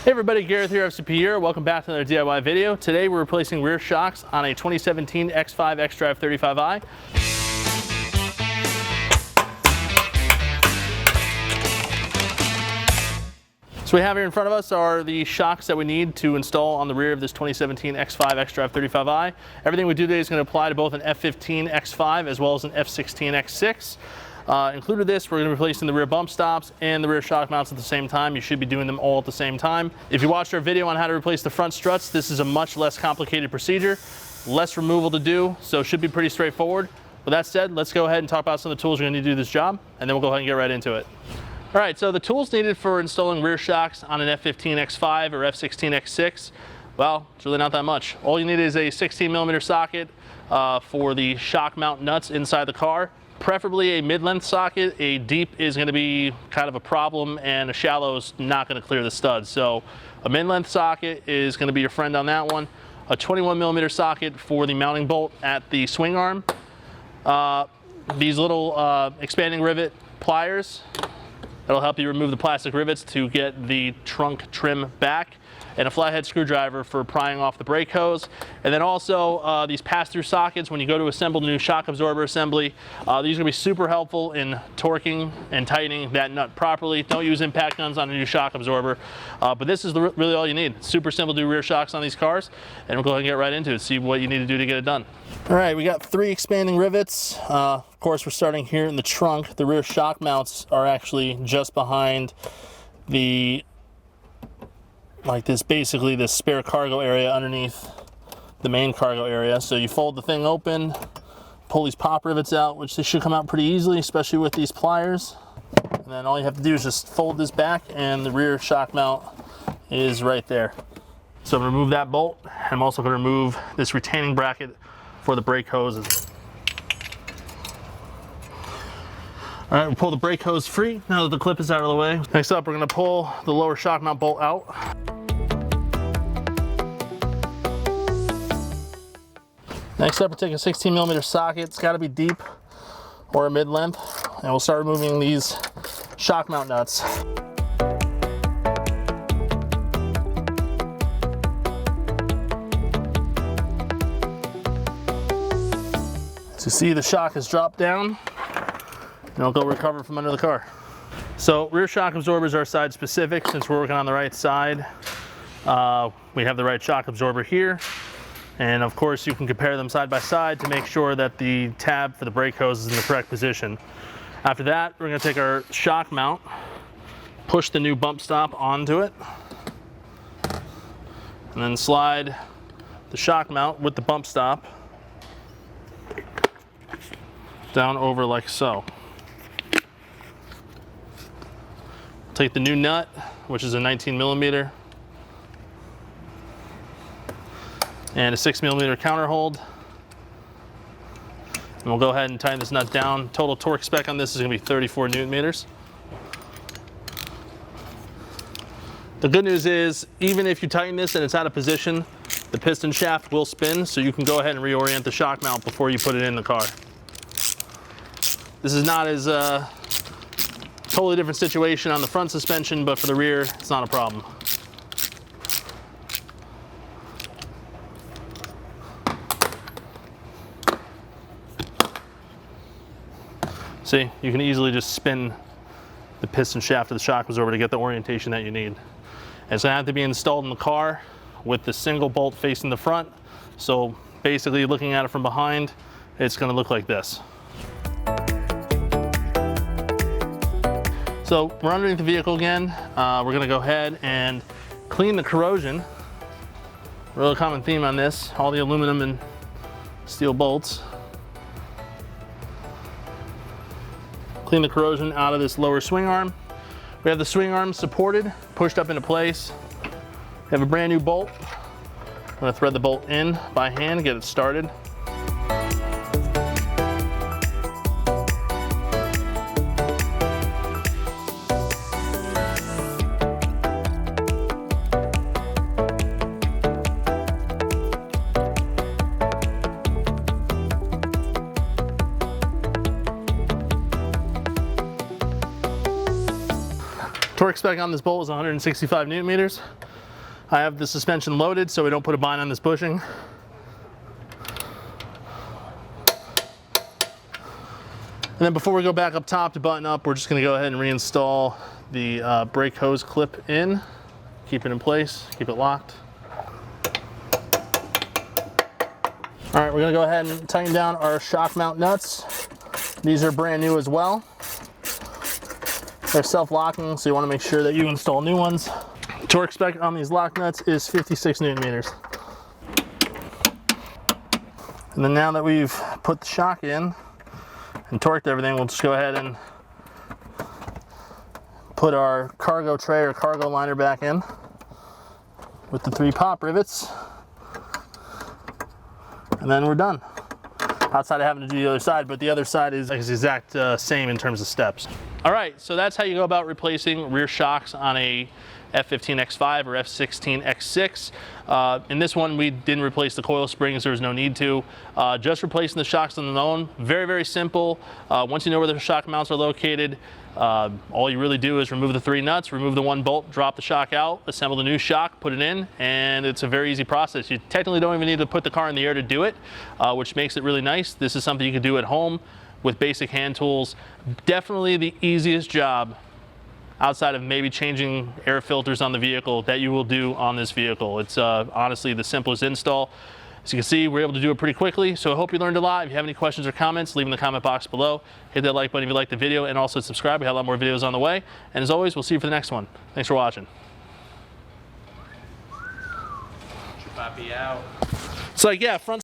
Hey everybody, Gareth here, FCP here. Welcome back to another DIY video. Today we're replacing rear shocks on a 2017 X5 xDrive 35i. So we have here in front of us are the shocks that we need to install on the rear of this 2017 X5 xDrive 35i. Everything we do today is going to apply to both an F15 X5 as well as an F16 X6. Included this, we're going to be replacing the rear bump stops and the rear shock mounts at the same time. You should be doing them all at the same time. If you watched our video on how to replace the front struts, this is a much less complicated procedure, less removal to do, so it should be pretty straightforward. With that said, let's go ahead and talk about some of the tools you're going to need to do this job, and then we'll go ahead and get right into it. All right, so the tools needed for installing rear shocks on an F15 X5 or F16 X6, well, it's really not that much. All you need is a 16mm socket for the shock mount nuts inside the car. Preferably a mid-length socket. A deep is going to be kind of a problem, and a shallow is not going to clear the studs. So a mid-length socket is going to be your friend on that one. A 21mm socket for the mounting bolt at the swing arm. These little expanding rivet pliers. That'll help you remove the plastic rivets to get the trunk trim back. And a flathead screwdriver for prying off the brake hose. And then also these pass-through sockets when you go to assemble the new shock absorber assembly. These are going to be super helpful in torquing and tightening that nut properly. Don't use impact guns on a new shock absorber. But this is really all you need. It's super simple to do rear shocks on these cars. And we'll go ahead and get right into it, see what you need to do to get it done. All right, we got 3 expanding rivets. Of course, we're starting here in the trunk. The rear shock mounts are actually just behind the basically this spare cargo area underneath the main cargo area. So you fold the thing open, pull these pop rivets out, which they should come out pretty easily, especially with these pliers. And then all you have to do is just fold this back and the rear shock mount is right there. So I'm gonna remove that bolt, and I'm also gonna remove this retaining bracket for the brake hoses. All right, we'll pull the brake hose free now that the clip is out of the way. Next up, we're gonna pull the lower shock mount bolt out. Next up, we'll take a 16mm socket. It's gotta be deep or a mid-length. And we'll start removing these shock mount nuts. So you see the shock has dropped down. And it'll go recover from under the car. So rear shock absorbers are side specific. Since we're working on the right side, we have the right shock absorber here. And of course you can compare them side by side to make sure that the tab for the brake hose is in the correct position. After that, we're going to take our shock mount, push the new bump stop onto it, and then slide the shock mount with the bump stop down over like so. Take the new nut, which is a 19mm, and a 6mm counter hold. And we'll go ahead and tighten this nut down. Total torque spec on this is going to be 34 Nm. The good news is, even if you tighten this and it's out of position, the piston shaft will spin, so you can go ahead and reorient the shock mount before you put it in the car. This is not as totally different situation on the front suspension, but for the rear, it's not a problem. See, you can easily just spin the piston shaft of the shock absorber to get the orientation that you need. And it's gonna have to be installed in the car with the single bolt facing the front. So basically, looking at it from behind, it's gonna look like this. So we're underneath the vehicle again. We're gonna go ahead and clean the corrosion. Real common theme on this, all the aluminum and steel bolts. Clean the corrosion out of this lower swing arm. We have the swing arm supported, pushed up into place. We have a brand new bolt. I'm gonna thread the bolt in by hand, get it started. Torque spec on this bolt is 165 Nm. I have the suspension loaded so we don't put a bind on this bushing. And then before we go back up top to button up, we're just going to go ahead and reinstall the brake hose clip in. Keep it in place, keep it locked. All right, we're going to go ahead and tighten down our shock mount nuts. These are brand new as well. They're self-locking, so you want to make sure that you install new ones. Torque spec on these lock nuts is 56 Newton meters. And then now that we've put the shock in and torqued everything, we'll just go ahead and put our cargo tray or cargo liner back in with the 3 pop rivets. And then we're done. Outside of having to do the other side, but the other side is the exact same in terms of steps. All right, so that's how you go about replacing rear shocks on a F15 X5 or F16 X6. In this one, we didn't replace the coil springs. There was no need to. Just replacing the shocks on their own. Very, very simple. Once you know where the shock mounts are located, all you really do is remove the 3 nuts, remove the 1 bolt, drop the shock out, assemble the new shock, put it in, and it's a very easy process. You technically don't even need to put the car in the air to do it, which makes it really nice. This is something you can do at home with basic hand tools. Definitely the easiest job outside of maybe changing air filters on the vehicle that you will do on this vehicle. It's honestly the simplest install. As you can see, we're able to do it pretty quickly, so I hope you learned a lot. If you have any questions or comments, leave them in the comment box below. Hit that like button if you liked the video, and also subscribe. We have a lot more videos on the way. And as always, we'll see you for the next one. Thanks for watching. Papi out. It's like, yeah, front